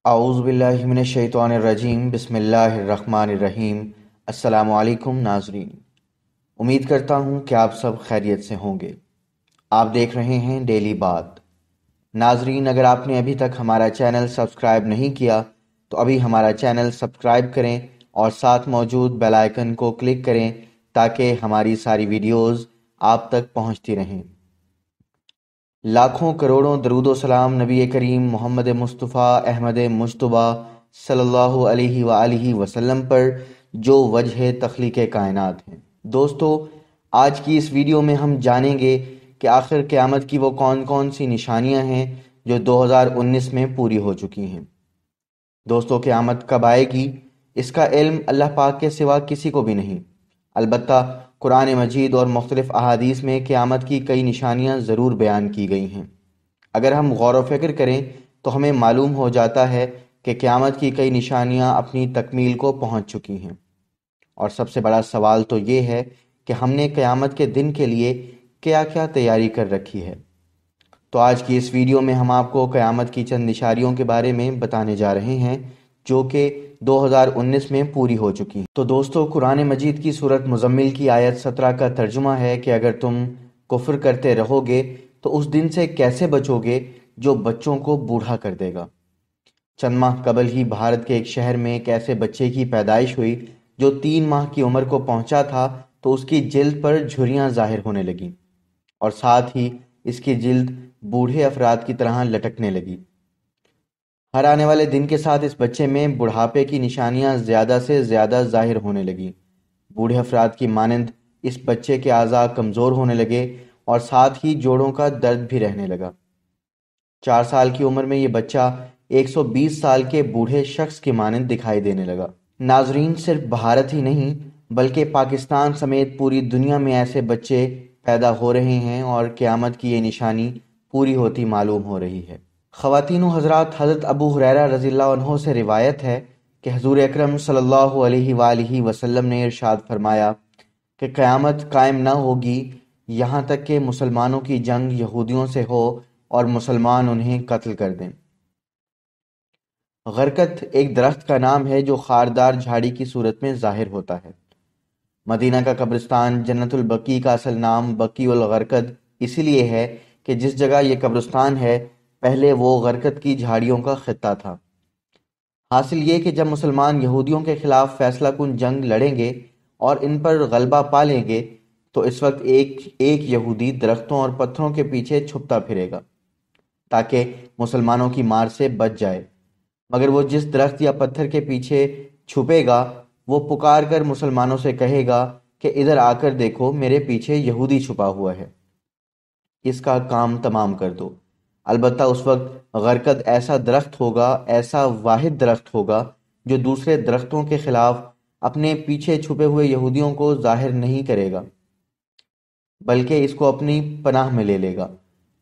اعوذ باللہ من الشیطان الرجیم بسم اللہ الرحمن الرحیم۔ السلام علیکم ناظرین، امید کرتا ہوں کہ آپ سب خیریت سے ہوں گے۔ آپ دیکھ رہے ہیں ڈیلی بات۔ ناظرین، اگر آپ نے ابھی تک ہمارا چینل سبسکرائب نہیں کیا تو ابھی ہمارا چینل سبسکرائب کریں اور ساتھ موجود بیل آئیکن کو کلک کریں تاکہ ہماری ساری ویڈیوز آپ تک پہنچتی رہیں۔ لاکھوں کروڑوں درود و سلام نبی کریم محمد مصطفیٰ احمد مجتبیٰ صلی اللہ علیہ وآلہ وسلم پر، جو وجہ تخلیق کائنات ہیں۔ دوستو، آج کی اس ویڈیو میں ہم جانیں گے کہ آخر قیامت کی وہ کون کون سی نشانیاں ہیں جو 2019 میں پوری ہو چکی ہیں۔ دوستو، قیامت کب آئے گی اس کا علم اللہ پاک کے سوا کسی کو بھی نہیں، البتہ قرآن مجید اور مختلف احادیث میں قیامت کی کئی نشانیاں ضرور بیان کی گئی ہیں۔ اگر ہم غور و فکر کریں تو ہمیں معلوم ہو جاتا ہے کہ قیامت کی کئی نشانیاں اپنی تکمیل کو پہنچ چکی ہیں، اور سب سے بڑا سوال تو یہ ہے کہ ہم نے قیامت کے دن کے لیے کیا کیا تیاری کر رکھی ہے۔ تو آج کی اس ویڈیو میں ہم آپ کو قیامت کی چند نشانیوں کے بارے میں بتانے جا رہے ہیں جو کہ 2019 میں پوری ہو چکی ہیں۔ تو دوستو، قرآن مجید کی سورۃ مزمل کی آیت 17 کا ترجمہ ہے کہ اگر تم کفر کرتے رہو گے تو اس دن سے کیسے بچو گے جو بچوں کو بوڑھا کر دے گا۔ چند ماہ قبل ہی بھارت کے ایک شہر میں ایک ایسے بچے کی پیدائش ہوئی جو 3 ماہ کی عمر کو پہنچا تھا تو اس کی جلد پر جھریاں ظاہر ہونے لگیں اور ساتھ ہی اس کی جلد بوڑھے افراد کی طرح لٹکنے لگی۔ ہر آنے والے دن کے ساتھ اس بچے میں بڑھاپے کی نشانیاں زیادہ سے زیادہ ظاہر ہونے لگیں۔ بوڑھے افراد کی مانند اس بچے کے اعضاء کمزور ہونے لگے اور ساتھ ہی جوڑوں کا درد بھی رہنے لگا۔ 4 سال کی عمر میں یہ بچہ 120 سال کے بوڑھے شخص کی مانند دکھائی دینے لگا۔ ناظرین، صرف بھارت ہی نہیں بلکہ پاکستان سمیت پوری دنیا میں ایسے بچے پیدا ہو رہے ہیں اور قیامت کی یہ نشانی پوری ہوتی معلوم ہو رہی ہے۔ خواتین و حضرات، حضرت ابو ہریرہ رضی اللہ عنہ سے روایت ہے کہ حضور اکرم صلی اللہ علیہ وآلہ وسلم نے ارشاد فرمایا کہ قیامت قائم نہ ہوگی یہاں تک کہ مسلمانوں کی جنگ یہودیوں سے ہو اور مسلمان انہیں قتل کر دیں۔ غرقد ایک درخت کا نام ہے جو خاردار جھاڑی کی صورت میں ظاہر ہوتا ہے۔ مدینہ کا قبرستان جنت البقیع کا اصل نام بقیع الغرقد اسی لیے ہے کہ جس جگہ یہ قبرستان ہے پہلے وہ غرقد کی جھاڑیوں کا خطہ تھا۔ حاصل یہ کہ جب مسلمان یہودیوں کے خلاف فیصلہ کن جنگ لڑیں گے اور ان پر غلبہ پا لیں گے تو اس وقت ایک ایک یہودی درختوں اور پتھروں کے پیچھے چھپتا پھرے گا تاکہ مسلمانوں کی مار سے بچ جائے، مگر وہ جس درخت یا پتھر کے پیچھے چھپے گا وہ پکار کر مسلمانوں سے کہے گا کہ ادھر آ کر دیکھو، میرے پیچھے یہودی چھپا ہوا ہے، اس کا کام تمام کر دو۔ البتہ اس وقت غرقد ایسا درخت ہوگا، ایسا واحد درخت ہوگا جو دوسرے درختوں کے خلاف اپنے پیچھے چھپے ہوئے یہودیوں کو ظاہر نہیں کرے گا بلکہ اس کو اپنی پناہ میں لے لے گا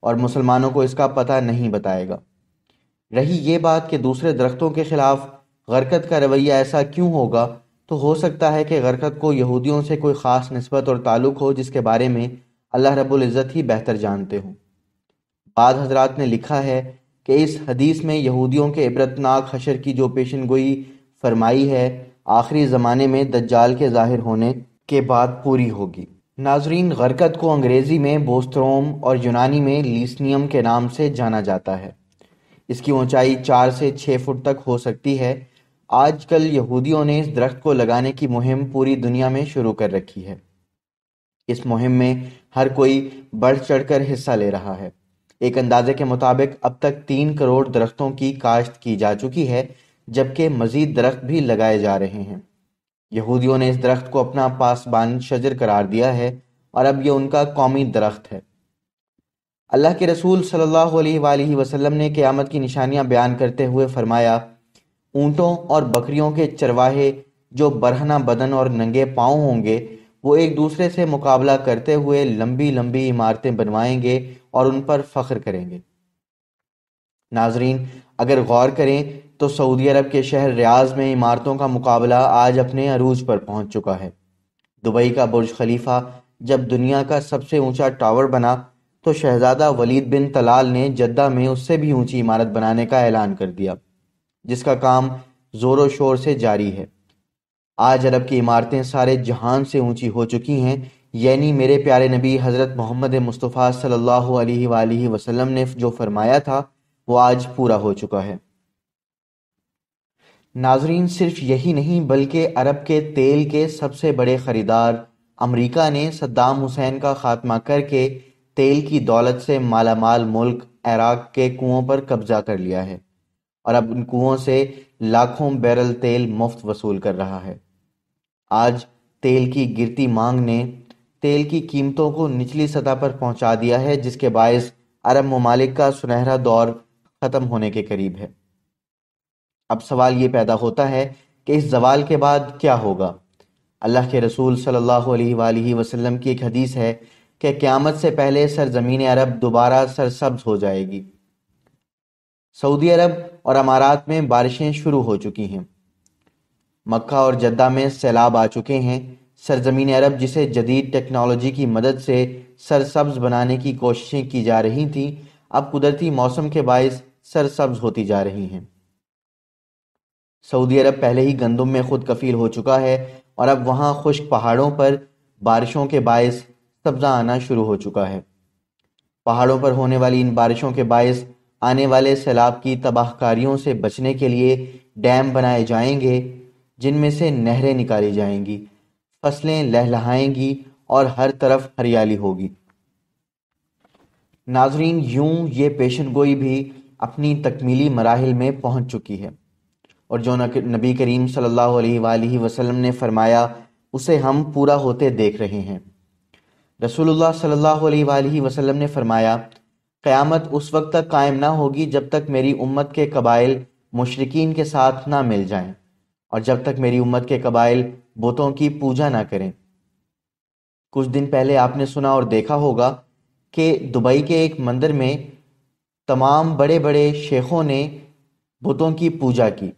اور مسلمانوں کو اس کا پتہ نہیں بتائے گا۔ رہی یہ بات کہ دوسرے درختوں کے خلاف غرقد کا رویہ ایسا کیوں ہوگا، تو ہو سکتا ہے کہ غرقد کو یہودیوں سے کوئی خاص نسبت اور تعلق ہو جس کے بارے میں اللہ رب العزت ہی بہتر جانتے ہوں۔ بعض حضرات نے لکھا ہے کہ اس حدیث میں یہودیوں کے عبرتناک حشر کی جو پیشن گوئی فرمائی ہے آخری زمانے میں دجال کے ظاہر ہونے کے بعد پوری ہوگی۔ ناظرین، غرقد کو انگریزی میں بوستروم اور یونانی میں لیسنیم کے نام سے جانا جاتا ہے۔ اس کی اونچائی 4 سے 6 فٹ تک ہو سکتی ہے۔ آج کل یہودیوں نے اس درخت کو لگانے کی مہم پوری دنیا میں شروع کر رکھی ہے۔ اس مہم میں ہر کوئی بڑھ چڑھ کر حصہ لے رہا ہے۔ ایک اندازے کے مطابق اب تک 3 کروڑ درختوں کی کاشت کی جا چکی ہے، جبکہ مزید درخت بھی لگائے جا رہے ہیں۔ یہودیوں نے اس درخت کو اپنا پاسبان شجر قرار دیا ہے اور اب یہ ان کا قومی درخت ہے۔ اللہ کے رسول صلی اللہ علیہ وآلہ وسلم نے قیامت کی نشانیاں بیان کرتے ہوئے فرمایا، اونٹوں اور بکریوں کے چرواہے جو برہنہ بدن اور ننگے پاؤں ہوں گے وہ ایک دوسرے سے مقابلہ کرتے ہوئے لمبی لمبی عمارتیں بنوائیں گے اور ان پر فخر کریں گے۔ ناظرین، اگر غور کریں تو سعودی عرب کے شہر ریاض میں عمارتوں کا مقابلہ آج اپنے عروج پر پہنچ چکا ہے۔ دبئی کا برج خلیفہ جب دنیا کا سب سے اونچا ٹاور بنا تو شہزادہ ولید بن طلال نے جدہ میں اس سے بھی اونچی عمارت بنانے کا اعلان کر دیا۔ جس کا کام زور و شور سے جاری ہے۔ آج عرب کی عمارتیں سارے جہان سے اونچی ہو چکی ہیں، یعنی میرے پیارے نبی حضرت محمد مصطفیٰ صلی اللہ علیہ وآلہ وسلم نے جو فرمایا تھا وہ آج پورا ہو چکا ہے۔ ناظرین، صرف یہی نہیں بلکہ عرب کے تیل کے سب سے بڑے خریدار امریکہ نے صدام حسین کا خاتمہ کر کے تیل کی دولت سے مالا مال ملک عراق کے کنوؤں پر قبضہ کر لیا ہے، اور اب ان کنوؤں سے لاکھوں بیرل تیل مفت وصول کر رہا ہے۔ آج تیل کی گرتی مانگ نے تیل کی قیمتوں کو نچلی سطح پر پہنچا دیا ہے، جس کے باعث عرب ممالک کا سنہرا دور ختم ہونے کے قریب ہے۔ اب سوال یہ پیدا ہوتا ہے کہ اس زوال کے بعد کیا ہوگا؟ اللہ کے رسول صلی اللہ علیہ وآلہ وسلم کی ایک حدیث ہے کہ قیامت سے پہلے سرزمین عرب دوبارہ سرسبز ہو جائے گی۔ سعودی عرب اور امارات میں بارشیں شروع ہو چکی ہیں، مکہ اور جدہ میں سیلاب آ چکے ہیں۔ سرزمین عرب جسے جدید ٹیکنالوجی کی مدد سے سرسبز بنانے کی کوششیں کی جا رہی تھیں، اب قدرتی موسم کے باعث سرسبز ہوتی جا رہی ہیں۔ سعودی عرب پہلے ہی گندم میں خود کفیل ہو چکا ہے، اور اب وہاں خشک پہاڑوں پر بارشوں کے باعث سبزہ آنا شروع ہو چکا ہے۔ پہاڑوں پر ہونے والی ان بارشوں کے باعث آنے والے سیلاب کی تباہ کاریوں سے بچنے کے لیے ڈیم بنائے جائیں گے، جن میں سے نہریں نکالی جائیں گی، فصلیں لہلہائیں گی اور ہر طرف ہریالی ہوگی۔ ناظرین، یوں یہ پیشن گوئی بھی اپنی تکمیلی مراحل میں پہنچ چکی ہے، اور جو نبی کریم صلی اللہ علیہ وآلہ وسلم نے فرمایا اسے ہم پورا ہوتے دیکھ رہے ہیں۔ رسول اللہ صلی اللہ علیہ وآلہ وسلم نے فرمایا، قیامت اس وقت تک قائم نہ ہوگی جب تک میری امت کے قبائل مشرکین کے ساتھ نہ مل جائیں، اور جب تک میری امت کے قبائل بتوں کی پوجا نہ کریں۔ کچھ دن پہلے آپ نے سنا اور دیکھا ہوگا کہ دبئی کے ایک مندر میں تمام بڑے بڑے شیخوں نے بتوں کی پوجا کی۔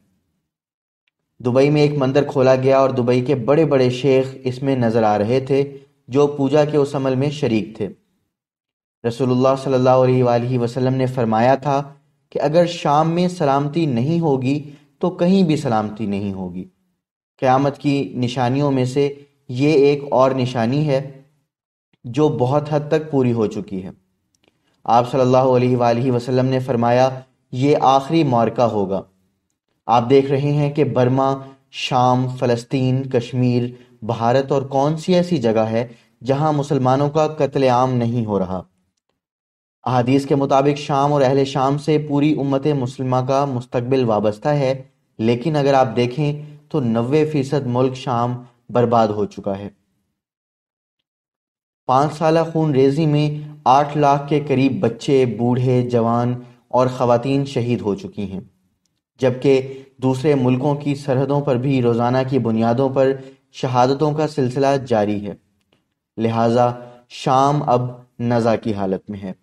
دبئی میں ایک مندر کھولا گیا اور دبئی کے بڑے بڑے شیخ اس میں نظر آ رہے تھے جو پوجا کے اس عمل میں شریک تھے۔ رسول اللہ صلی اللہ علیہ وآلہ وسلم نے فرمایا تھا کہ اگر شام میں سلامتی نہیں ہوگی تو کہیں بھی سلامتی نہیں ہوگی۔ قیامت کی نشانیوں میں سے یہ ایک اور نشانی ہے جو بہت حد تک پوری ہو چکی ہے۔ آپ صلی اللہ علیہ وآلہ وسلم نے فرمایا، یہ آخری معرکہ ہوگا۔ آپ دیکھ رہے ہیں کہ برما، شام، فلسطین، کشمیر، بھارت اور کون سی ایسی جگہ ہے جہاں مسلمانوں کا قتل عام نہیں ہو رہا۔ احادیث کے مطابق شام اور اہل شام سے پوری امت مسلمہ کا مستقبل وابستہ ہے، لیکن اگر آپ دیکھیں تو 90% ملک شام برباد ہو چکا ہے۔ 5 سالہ خون ریزی میں 8 لاکھ کے قریب بچے، بوڑھے، جوان اور خواتین شہید ہو چکی ہیں، جبکہ دوسرے ملکوں کی سرحدوں پر بھی روزانہ کی بنیادوں پر شہادتوں کا سلسلہ جاری ہے۔ لہٰذا شام اب نزا کی حالت میں ہے۔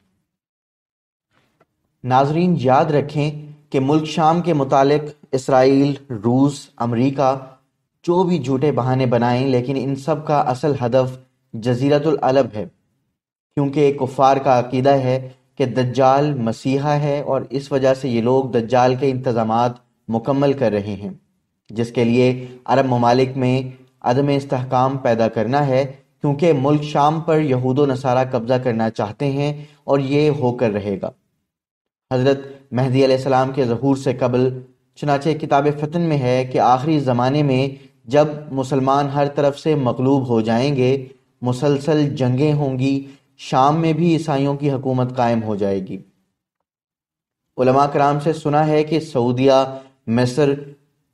ناظرین، یاد رکھیں کہ ملک شام کے متعلق اسرائیل، روس، امریکہ جو بھی جھوٹے بہانے بنائیں، لیکن ان سب کا اصل ہدف جزیرۃ العرب ہے، کیونکہ کفار کا عقیدہ ہے کہ دجال مسیحا ہے، اور اس وجہ سے یہ لوگ دجال کے انتظامات مکمل کر رہے ہیں، جس کے لیے عرب ممالک میں عدم استحکام پیدا کرنا ہے، کیونکہ ملک شام پر یہود و نصارہ قبضہ کرنا چاہتے ہیں، اور یہ ہو کر رہے گا۔ حضرت مہدی علیہ السلام کے ظہور سے قبل چنانچہ کتاب فتن میں ہے کہ آخری زمانے میں جب مسلمان ہر طرف سے مغلوب ہو جائیں گے، مسلسل جنگیں ہوں گی، شام میں بھی عیسائیوں کی حکومت قائم ہو جائے گی۔ علماء کرام سے سنا ہے کہ سعودیہ، مصر،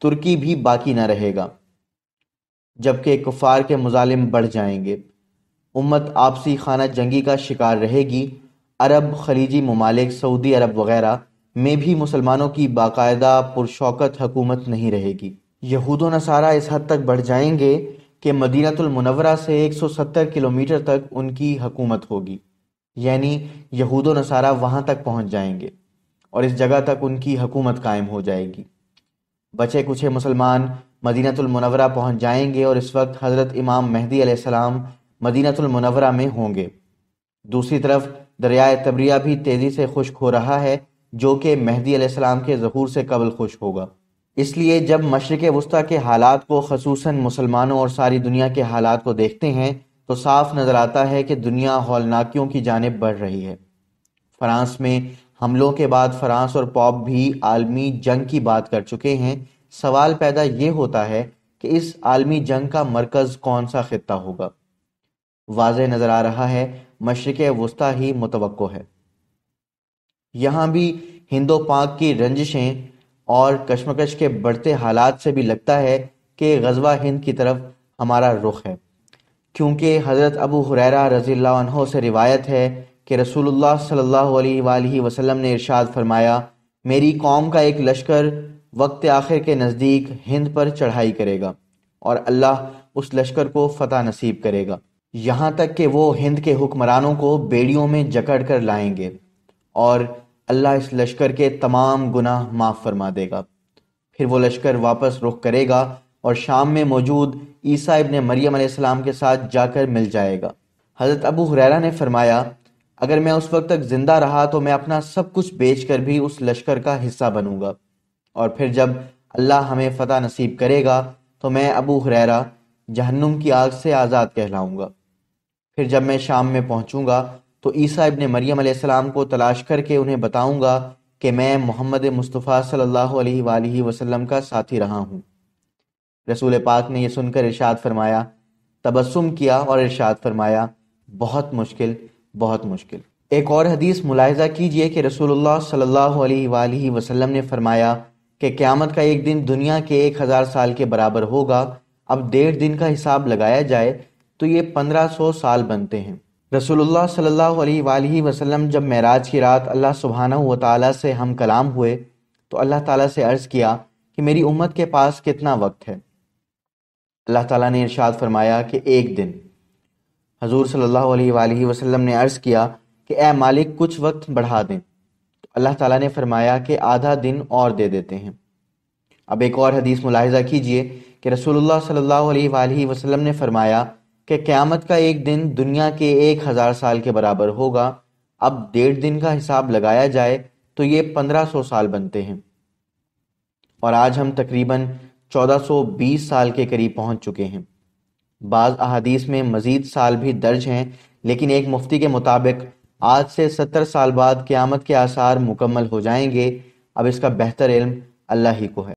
ترکی بھی باقی نہ رہے گا، جبکہ کفار کے مظالم بڑھ جائیں گے۔ امت آپسی خانہ جنگی کا شکار رہے گی۔ عرب، خلیجی ممالک، سعودی عرب وغیرہ میں بھی مسلمانوں کی باقاعدہ پرشوکت حکومت نہیں رہے گی۔ یہود و نصارہ اس حد تک بڑھ جائیں گے کہ مدینہ المنورہ سے 170 کلومیٹر تک ان کی حکومت ہوگی، یعنی یہود و نصارہ وہاں تک پہنچ جائیں گے اور اس جگہ تک ان کی حکومت قائم ہو جائے گی۔ بچے کچھ مسلمان مدینہ المنورہ پہنچ جائیں گے، اور اس وقت حضرت امام مہدی علیہ السلام مدینہ المنورہ میں ہوں گے۔ دوسری طرف دریائے تبریہ بھی تیزی سے خشک ہو رہا ہے، جو کہ مہدی علیہ السلام کے ظہور سے قبل خشک ہوگا۔ اس لیے جب مشرق وسطیٰ کے حالات کو، خصوصاً مسلمانوں اور ساری دنیا کے حالات کو دیکھتے ہیں تو صاف نظر آتا ہے کہ دنیا ہولناکیوں کی جانب بڑھ رہی ہے۔ فرانس میں حملوں کے بعد فرانس اور پوپ بھی عالمی جنگ کی بات کر چکے ہیں۔ سوال پیدا یہ ہوتا ہے کہ اس عالمی جنگ کا مرکز کون سا خطہ ہوگا؟ واضح نظر آ رہا ہے مشرق وسطیٰ ہی متوقع ہے۔ یہاں بھی ہند و پاک کی رنجشیں اور کشمکش کے بڑھتے حالات سے بھی لگتا ہے کہ غزوہ ہند کی طرف ہمارا رخ ہے، کیونکہ حضرت ابو ہریرہ رضی اللہ عنہ سے روایت ہے کہ رسول اللہ صلی اللہ علیہ وآلہ وسلم نے ارشاد فرمایا، میری قوم کا ایک لشکر وقت آخر کے نزدیک ہند پر چڑھائی کرے گا اور اللہ اس لشکر کو فتح نصیب کرے گا، یہاں تک کہ وہ ہند کے حکمرانوں کو بیڑیوں میں جکڑ کر لائیں گے اور اللہ اس لشکر کے تمام گناہ معاف فرما دے گا۔ پھر وہ لشکر واپس رخ کرے گا اور شام میں موجود عیسیٰ ابن مریم علیہ السلام کے ساتھ جا کر مل جائے گا۔ حضرت ابو ہریرہ نے فرمایا، اگر میں اس وقت تک زندہ رہا تو میں اپنا سب کچھ بیچ کر بھی اس لشکر کا حصہ بنوں گا، اور پھر جب اللہ ہمیں فتح نصیب کرے گا تو میں ابو ہریرہ جہنم کی آگ سے آزاد کہلاؤں گا۔ پھر جب میں شام میں پہنچوں گا تو عیسیٰ ابن مریم علیہ السلام کو تلاش کر کے انہیں بتاؤں گا کہ میں محمد مصطفیٰ صلی اللہ علیہ وآلہ وسلم کا ساتھی رہا ہوں۔ رسول پاک نے یہ سن کر ارشاد فرمایا، تبسم کیا اور ارشاد فرمایا، بہت مشکل، بہت مشکل۔ ایک اور حدیث ملاحظہ کیجئے کہ رسول اللہ صلی اللہ علیہ وآلہ وسلم نے فرمایا کہ قیامت کا ایک دن دنیا کے 1000 سال کے برابر ہوگا۔ اب 1.5 دن کا حساب لگایا جائے تو یہ 1500 سال بنتے ہیں۔ رسول اللہ صلی اللہ علیہ وآلہ وسلم جب معراج کی رات اللہ سبحانہ و تعالیٰ سے ہم کلام ہوئے تو اللہ تعالیٰ سے عرض کیا کہ میری امت کے پاس کتنا وقت ہے؟ اللہ تعالیٰ نے ارشاد فرمایا کہ 1 دن۔ حضور صلی اللہ علیہ وآلہ وسلم نے عرض کیا کہ اے مالک کچھ وقت بڑھا دیں، تو اللہ تعالیٰ نے فرمایا کہ آدھا دن اور دے دیتے ہیں۔ اب ایک اور حدیث ملاحظہ کیجئے کہ رسول اللہ صلی اللہ علیہ وآلہ وسلم نے فرمایا کہ قیامت کا ایک دن دنیا کے 1000 سال کے برابر ہوگا۔ اب 1.5 دن کا حساب لگایا جائے تو یہ 1500 سال بنتے ہیں، اور آج ہم تقریباً 1420 سال کے قریب پہنچ چکے ہیں۔ بعض احادیث میں مزید سال بھی درج ہیں، لیکن ایک مفتی کے مطابق آج سے 70 سال بعد قیامت کے آثار مکمل ہو جائیں گے۔ اب اس کا بہتر علم اللہ ہی کو ہے۔